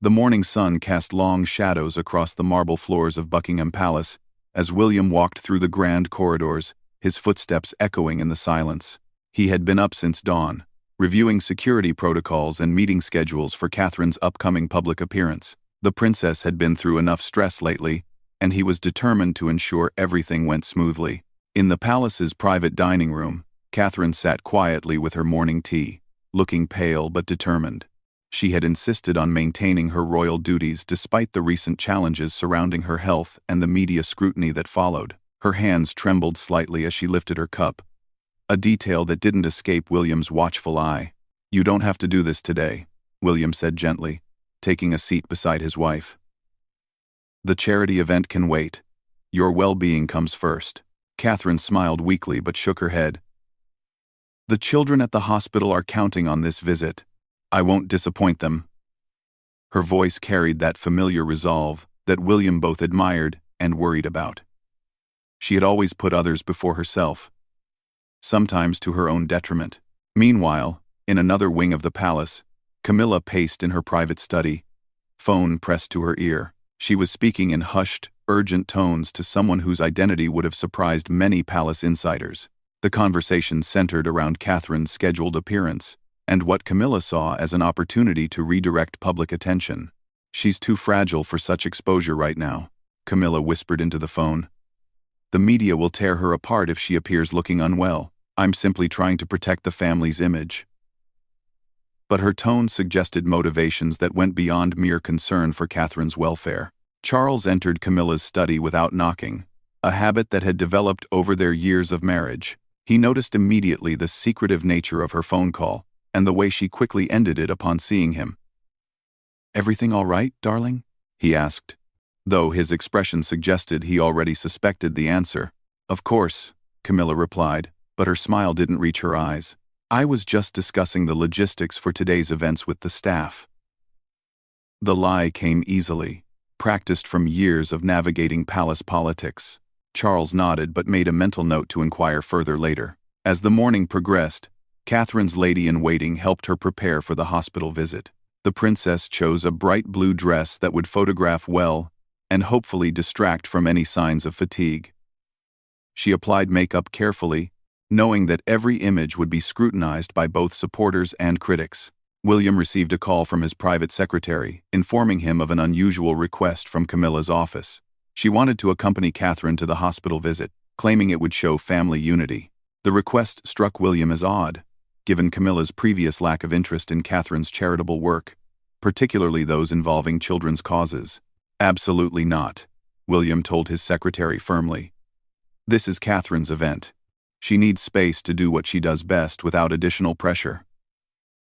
The morning sun cast long shadows across the marble floors of Buckingham Palace as William walked through the grand corridors, his footsteps echoing in the silence. He had been up since dawn, reviewing security protocols and meeting schedules for Catherine's upcoming public appearance. The princess had been through enough stress lately, and he was determined to ensure everything went smoothly. In the palace's private dining room, Catherine sat quietly with her morning tea, looking pale but determined. She had insisted on maintaining her royal duties despite the recent challenges surrounding her health and the media scrutiny that followed. Her hands trembled slightly as she lifted her cup, a detail that didn't escape William's watchful eye. "You don't have to do this today," William said gently, taking a seat beside his wife. "The charity event can wait. Your well-being comes first." Catherine smiled weakly but shook her head. "The children at the hospital are counting on this visit. I won't disappoint them." Her voice carried that familiar resolve that William both admired and worried about. She had always put others before herself, sometimes to her own detriment. Meanwhile, in another wing of the palace, Camilla paced in her private study, phone pressed to her ear. She was speaking in hushed, urgent tones to someone whose identity would have surprised many palace insiders. The conversation centered around Catherine's scheduled appearance, and what Camilla saw as an opportunity to redirect public attention. "She's too fragile for such exposure right now," Camilla whispered into the phone. "The media will tear her apart if she appears looking unwell. I'm simply trying to protect the family's image." But her tone suggested motivations that went beyond mere concern for Catherine's welfare. Charles entered Camilla's study without knocking, a habit that had developed over their years of marriage. He noticed immediately the secretive nature of her phone call, and the way she quickly ended it upon seeing him. "Everything all right, darling?" he asked, though his expression suggested he already suspected the answer. "Of course," Camilla replied, but her smile didn't reach her eyes. "I was just discussing the logistics for today's events with the staff." The lie came easily, practiced from years of navigating palace politics. Charles nodded but made a mental note to inquire further later. As the morning progressed, Catherine's lady-in-waiting helped her prepare for the hospital visit. The princess chose a bright blue dress that would photograph well and hopefully distract from any signs of fatigue. She applied makeup carefully, knowing that every image would be scrutinized by both supporters and critics. William received a call from his private secretary, informing him of an unusual request from Camilla's office. She wanted to accompany Catherine to the hospital visit, claiming it would show family unity. The request struck William as odd, given Camilla's previous lack of interest in Catherine's charitable work, particularly those involving children's causes. "Absolutely not," William told his secretary firmly. "This is Catherine's event. She needs space to do what she does best without additional pressure."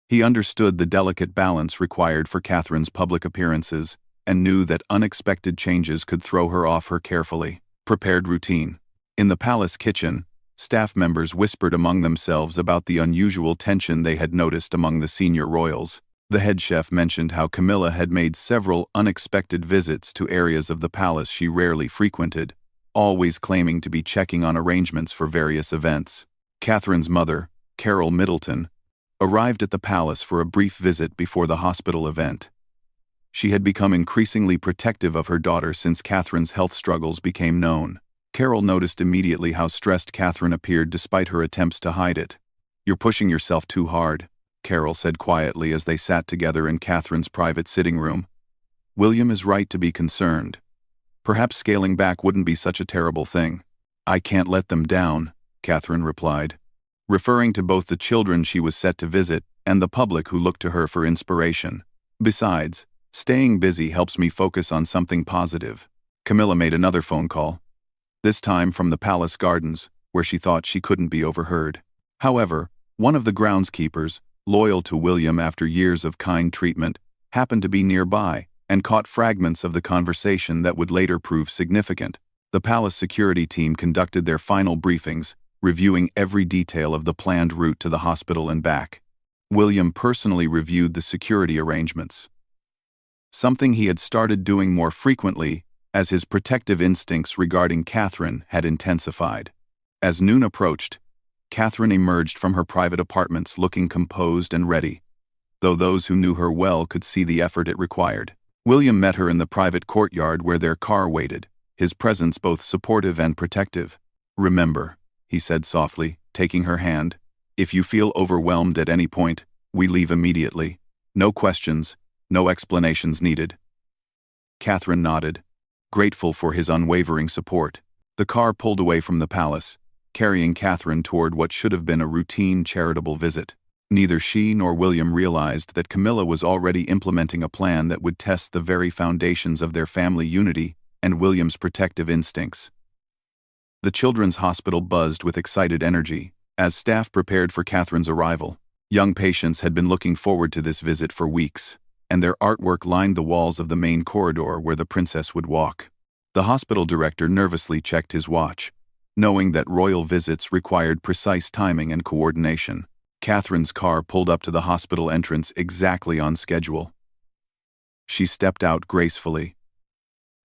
He understood the delicate balance required for Catherine's public appearances and knew that unexpected changes could throw her off her carefully prepared routine. In the palace kitchen, staff members whispered among themselves about the unusual tension they had noticed among the senior royals. The head chef mentioned how Camilla had made several unexpected visits to areas of the palace she rarely frequented, always claiming to be checking on arrangements for various events. Catherine's mother, Carol Middleton, arrived at the palace for a brief visit before the hospital event. She had become increasingly protective of her daughter since Catherine's health struggles became known. Carol noticed immediately how stressed Catherine appeared despite her attempts to hide it. "You're pushing yourself too hard," Carol said quietly as they sat together in Catherine's private sitting room. "William is right to be concerned. Perhaps scaling back wouldn't be such a terrible thing." "I can't let them down," Catherine replied, referring to both the children she was set to visit and the public who looked to her for inspiration. "Besides, staying busy helps me focus on something positive." Camilla made another phone call, this time from the palace gardens, where she thought she couldn't be overheard. However, one of the groundskeepers, loyal to William after years of kind treatment, happened to be nearby and caught fragments of the conversation that would later prove significant. The palace security team conducted their final briefings, reviewing every detail of the planned route to the hospital and back. William personally reviewed the security arrangements, something he had started doing more frequently as his protective instincts regarding Catherine had intensified. As noon approached, Catherine emerged from her private apartments looking composed and ready. though those who knew her well could see the effort it required. William met her in the private courtyard where their car waited, his presence both supportive and protective. "Remember," he said softly, taking her hand, "if you feel overwhelmed at any point, we leave immediately. No questions, no explanations needed." Catherine nodded, grateful for his unwavering support. The car pulled away from the palace, carrying Catherine toward what should have been a routine charitable visit. Neither she nor William realized that Camilla was already implementing a plan that would test the very foundations of their family unity and William's protective instincts. The children's hospital buzzed with excited energy as staff prepared for Catherine's arrival. Young patients had been looking forward to this visit for weeks, and their artwork lined the walls of the main corridor where the princess would walk. The hospital director nervously checked his watch, knowing that royal visits required precise timing and coordination. Catherine's car pulled up to the hospital entrance exactly on schedule. She stepped out gracefully,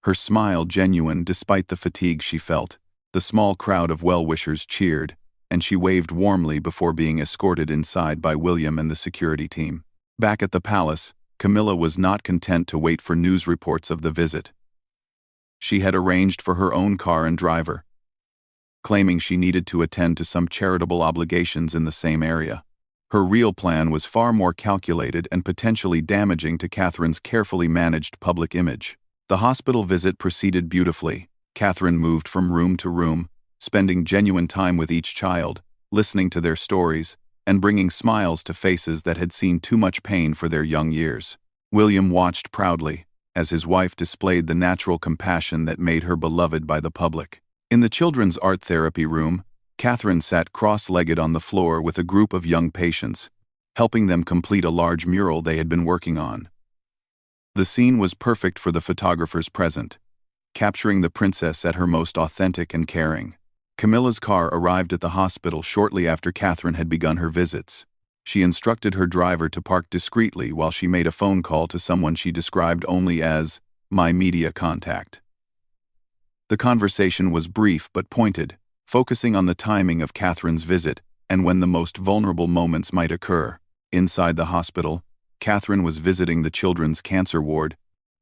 her smile genuine despite the fatigue she felt. The small crowd of well-wishers cheered, and she waved warmly before being escorted inside by William and the security team. Back at the palace, Camilla was not content to wait for news reports of the visit. She had arranged for her own car and driver, claiming she needed to attend to some charitable obligations in the same area. Her real plan was far more calculated and potentially damaging to Catherine's carefully managed public image. The hospital visit proceeded beautifully. Catherine moved from room to room, spending genuine time with each child, listening to their stories, and bringing smiles to faces that had seen too much pain for their young years. William watched proudly, as his wife displayed the natural compassion that made her beloved by the public. In the children's art therapy room, Catherine sat cross-legged on the floor with a group of young patients, helping them complete a large mural they had been working on. The scene was perfect for the photographers present, capturing the princess at her most authentic and caring. Camilla's car arrived at the hospital shortly after Catherine had begun her visits. She instructed her driver to park discreetly while she made a phone call to someone she described only as my media contact. The conversation was brief but pointed, focusing on the timing of Catherine's visit and when the most vulnerable moments might occur. Inside the hospital, Catherine was visiting the children's cancer ward,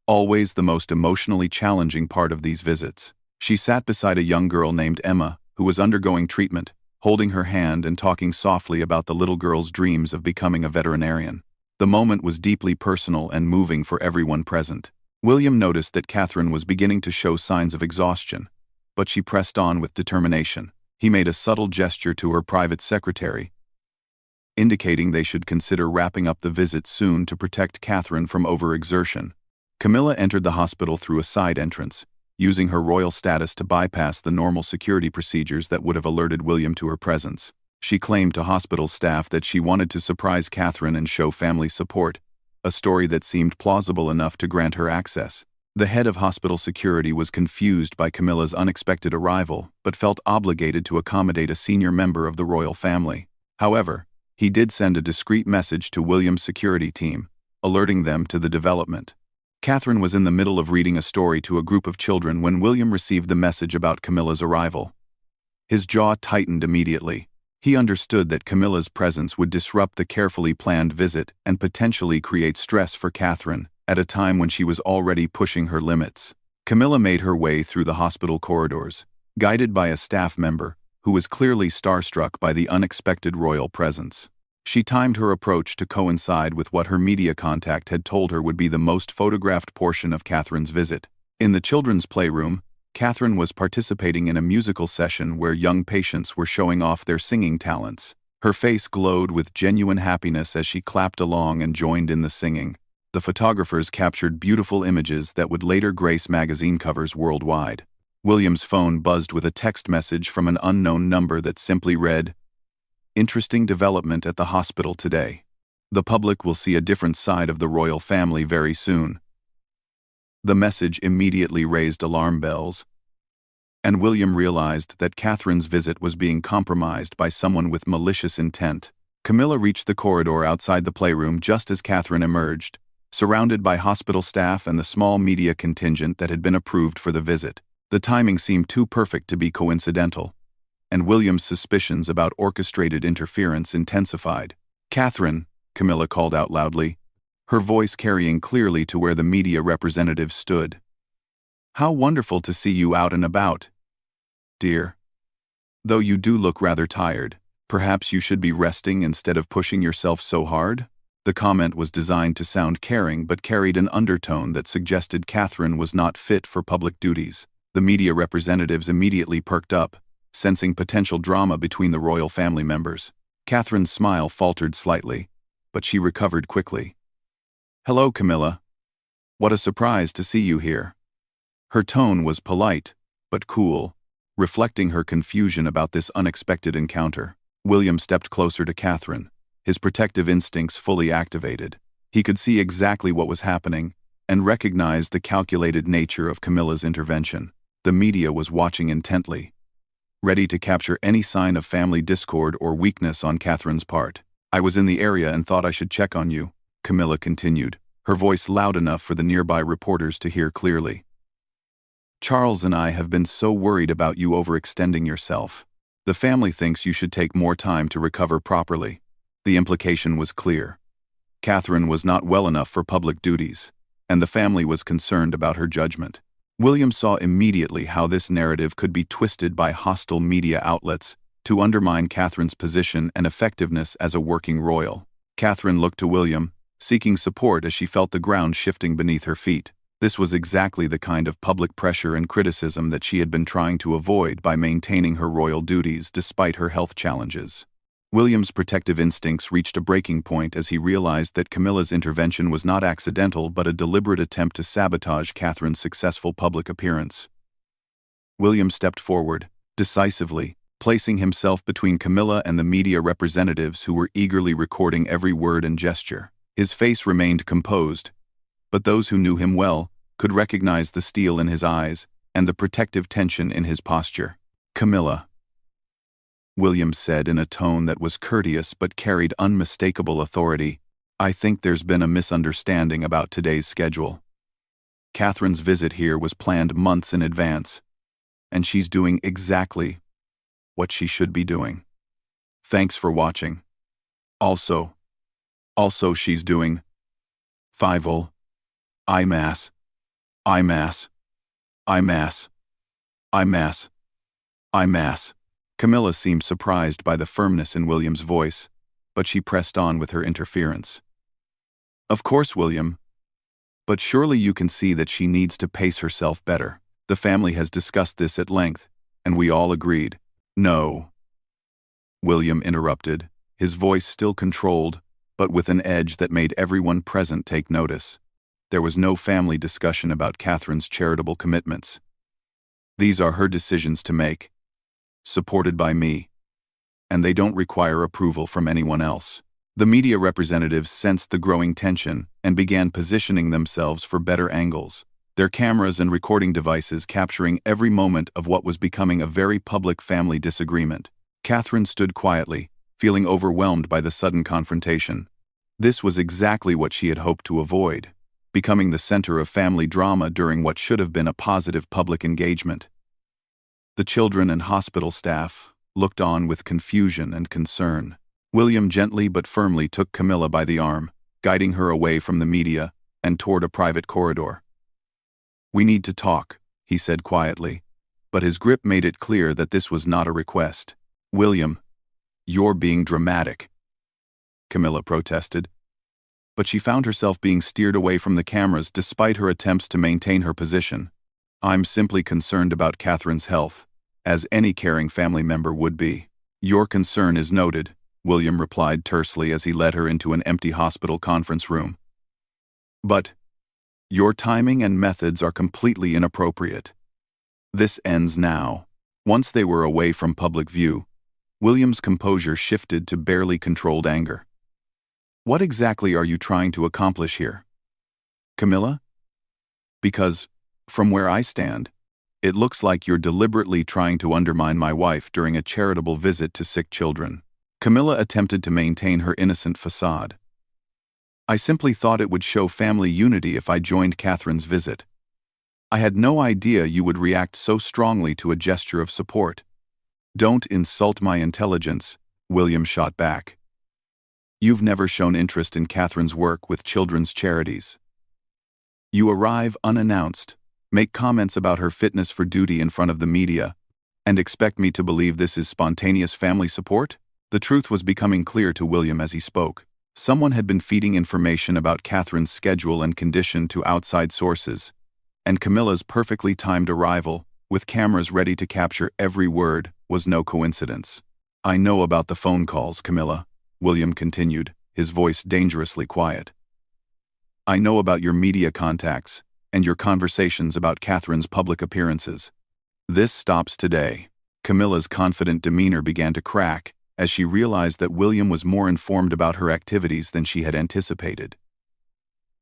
always the most emotionally challenging part of these visits. She sat beside a young girl named Emma, who was undergoing treatment, holding her hand and talking softly about the little girl's dreams of becoming a veterinarian. The moment was deeply personal and moving for everyone present. William noticed that Catherine was beginning to show signs of exhaustion, but she pressed on with determination. He made a subtle gesture to her private secretary, indicating they should consider wrapping up the visit soon to protect Catherine from overexertion. Camilla entered the hospital through a side entrance, using her royal status to bypass the normal security procedures that would have alerted William to her presence. She claimed to hospital staff that she wanted to surprise Catherine and show family support, a story that seemed plausible enough to grant her access. The head of hospital security was confused by Camilla's unexpected arrival, but felt obligated to accommodate a senior member of the royal family. However, he did send a discreet message to William's security team, alerting them to the development. Catherine was in the middle of reading a story to a group of children when William received the message about Camilla's arrival. His jaw tightened immediately. He understood that Camilla's presence would disrupt the carefully planned visit and potentially create stress for Catherine at a time when she was already pushing her limits. Camilla made her way through the hospital corridors, guided by a staff member who was clearly starstruck by the unexpected royal presence. She timed her approach to coincide with what her media contact had told her would be the most photographed portion of Catherine's visit. In the children's playroom, Catherine was participating in a musical session where young patients were showing off their singing talents. Her face glowed with genuine happiness as she clapped along and joined in the singing. The photographers captured beautiful images that would later grace magazine covers worldwide. William's phone buzzed with a text message from an unknown number that simply read, "Interesting development at the hospital today. The public will see a different side of the royal family very soon." The message immediately raised alarm bells, and William realized that Catherine's visit was being compromised by someone with malicious intent. Camilla reached the corridor outside the playroom just as Catherine emerged, surrounded by hospital staff and the small media contingent that had been approved for the visit. The timing seemed too perfect to be coincidental, and William's suspicions about orchestrated interference intensified. "Catherine," Camilla called out loudly, her voice carrying clearly to where the media representative stood. "How wonderful to see you out and about, dear. Though you do look rather tired, perhaps you should be resting instead of pushing yourself so hard?" The comment was designed to sound caring but carried an undertone that suggested Catherine was not fit for public duties. The media representatives immediately perked up, sensing potential drama between the royal family members. Catherine's smile faltered slightly, but she recovered quickly. "Hello, Camilla. What a surprise to see you here." Her tone was polite, but cool, reflecting her confusion about this unexpected encounter. William stepped closer to Catherine, his protective instincts fully activated. He could see exactly what was happening and recognized the calculated nature of Camilla's intervention. The media was watching intently, ready to capture any sign of family discord or weakness on Catherine's part. "I was in the area and thought I should check on you," Camilla continued, her voice loud enough for the nearby reporters to hear clearly. "Charles and I have been so worried about you overextending yourself. The family thinks you should take more time to recover properly." The implication was clear. Catherine was not well enough for public duties, and the family was concerned about her judgment. William saw immediately how this narrative could be twisted by hostile media outlets to undermine Catherine's position and effectiveness as a working royal. Catherine looked to William, seeking support as she felt the ground shifting beneath her feet. This was exactly the kind of public pressure and criticism that she had been trying to avoid by maintaining her royal duties despite her health challenges. William's protective instincts reached a breaking point as he realized that Camilla's intervention was not accidental but a deliberate attempt to sabotage Catherine's successful public appearance. William stepped forward, decisively, placing himself between Camilla and the media representatives who were eagerly recording every word and gesture. His face remained composed, but those who knew him well could recognize the steel in his eyes and the protective tension in his posture. "Camilla," William said in a tone that was courteous but carried unmistakable authority, "I think there's been a misunderstanding about today's schedule. Catherine's visit here was planned months in advance, and she's doing exactly what she should be doing. Thanks for watching. Also she's doing Fivel, IMAS, IMAS, IMAS, IMAS, IMAS." Camilla seemed surprised by the firmness in William's voice, but she pressed on with her interference. "Of course, William, but surely you can see that she needs to pace herself better. The family has discussed this at length, and we all agreed." "No," William interrupted, his voice still controlled, but with an edge that made everyone present take notice. There was no family discussion about Catherine's charitable commitments. These are her decisions to make, supported by me, and they don't require approval from anyone else. The media representatives sensed the growing tension and began positioning themselves for better angles, their cameras and recording devices capturing every moment of what was becoming a very public family disagreement. Catherine stood quietly, feeling overwhelmed by the sudden confrontation. This was exactly what she had hoped to avoid, becoming the center of family drama during what should have been a positive public engagement. The children and hospital staff looked on with confusion and concern. William gently but firmly took Camilla by the arm, guiding her away from the media and toward a private corridor. "We need to talk," he said quietly, but his grip made it clear that this was not a request. "William, you're being dramatic," Camilla protested. But she found herself being steered away from the cameras despite her attempts to maintain her position. "I'm simply concerned about Catherine's health, as any caring family member would be." "Your concern is noted," William replied tersely as he led her into an empty hospital conference room. "But your timing and methods are completely inappropriate. This ends now." Once they were away from public view, William's composure shifted to barely controlled anger. "What exactly are you trying to accomplish here, Camilla? Because, from where I stand, it looks like you're deliberately trying to undermine my wife during a charitable visit to sick children." Camilla attempted to maintain her innocent facade. "I simply thought it would show family unity if I joined Catherine's visit. I had no idea you would react so strongly to a gesture of support." "Don't insult my intelligence," William shot back. You've never shown interest in Catherine's work with children's charities. You arrive unannounced, make comments about her fitness for duty in front of the media, and expect me to believe this is spontaneous family support? The truth was becoming clear to William as he spoke. Someone had been feeding information about Catherine's schedule and condition to outside sources, and Camilla's perfectly timed arrival, with cameras ready to capture every word, was no coincidence. I know about the phone calls, Camilla, William continued, his voice dangerously quiet. I know about your media contacts and your conversations about Catherine's public appearances. This stops today. Camilla's confident demeanor began to crack as she realized that William was more informed about her activities than she had anticipated.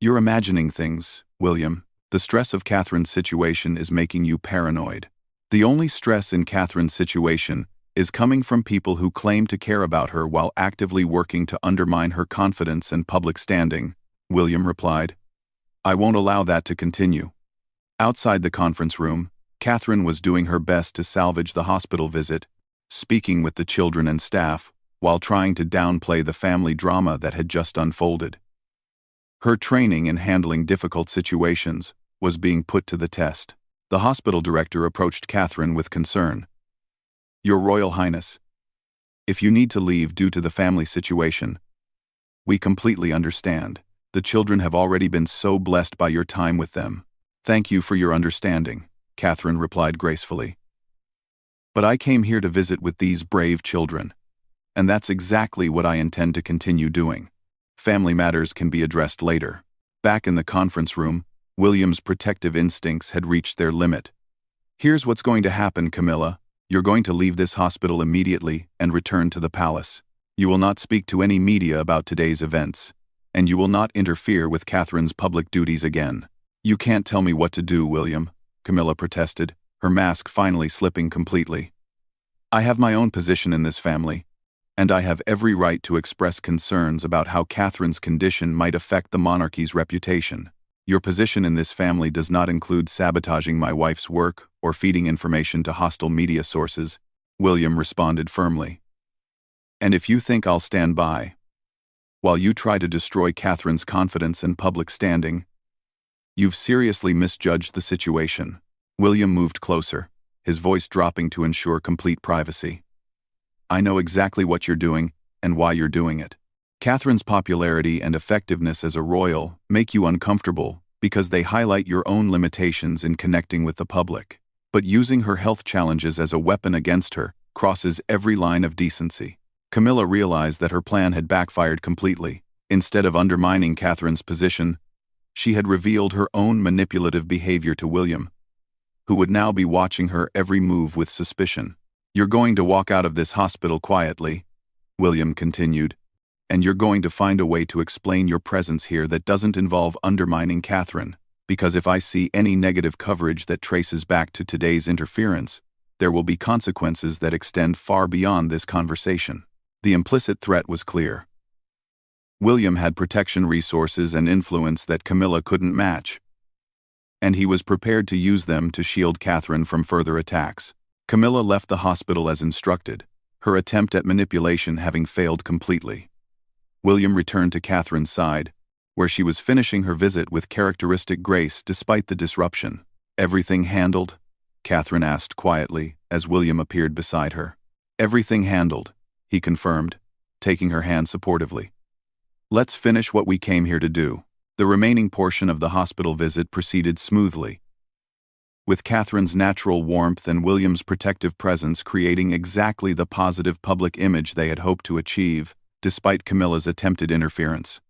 You're imagining things, William. The stress of Catherine's situation is making you paranoid. The only stress in Catherine's situation is coming from people who claim to care about her while actively working to undermine her confidence and public standing, William replied. I won't allow that to continue. Outside the conference room, Catherine was doing her best to salvage the hospital visit, speaking with the children and staff, while trying to downplay the family drama that had just unfolded. Her training in handling difficult situations was being put to the test. The hospital director approached Catherine with concern. Your Royal Highness, if you need to leave due to the family situation, we completely understand. The children have already been so blessed by your time with them. Thank you for your understanding, Catherine replied gracefully. But I came here to visit with these brave children, and that's exactly what I intend to continue doing. Family matters can be addressed later. Back in the conference room, William's protective instincts had reached their limit. Here's what's going to happen, Camilla. You're going to leave this hospital immediately and return to the palace. You will not speak to any media about today's events, and you will not interfere with Catherine's public duties again. You can't tell me what to do, William, Camilla protested, her mask finally slipping completely. I have my own position in this family, and I have every right to express concerns about how Catherine's condition might affect the monarchy's reputation. Your position in this family does not include sabotaging my wife's work or feeding information to hostile media sources, William responded firmly. And if you think I'll stand by while you try to destroy Catherine's confidence and public standing, you've seriously misjudged the situation. William moved closer, his voice dropping to ensure complete privacy. I know exactly what you're doing and why you're doing it. Catherine's popularity and effectiveness as a royal make you uncomfortable because they highlight your own limitations in connecting with the public. But using her health challenges as a weapon against her crosses every line of decency. Camilla realized that her plan had backfired completely. Instead of undermining Catherine's position, she had revealed her own manipulative behavior to William, who would now be watching her every move with suspicion. You're going to walk out of this hospital quietly, William continued, and you're going to find a way to explain your presence here that doesn't involve undermining Catherine, because if I see any negative coverage that traces back to today's interference, there will be consequences that extend far beyond this conversation. The implicit threat was clear. William had protection resources and influence that Camilla couldn't match, and he was prepared to use them to shield Catherine from further attacks. Camilla left the hospital as instructed, her attempt at manipulation having failed completely. William returned to Catherine's side, where she was finishing her visit with characteristic grace despite the disruption. Everything handled? Catherine asked quietly as William appeared beside her. Everything handled, he confirmed, taking her hand supportively. Let's finish what we came here to do. The remaining portion of the hospital visit proceeded smoothly, with Catherine's natural warmth and William's protective presence creating exactly the positive public image they had hoped to achieve, despite Camilla's attempted interference.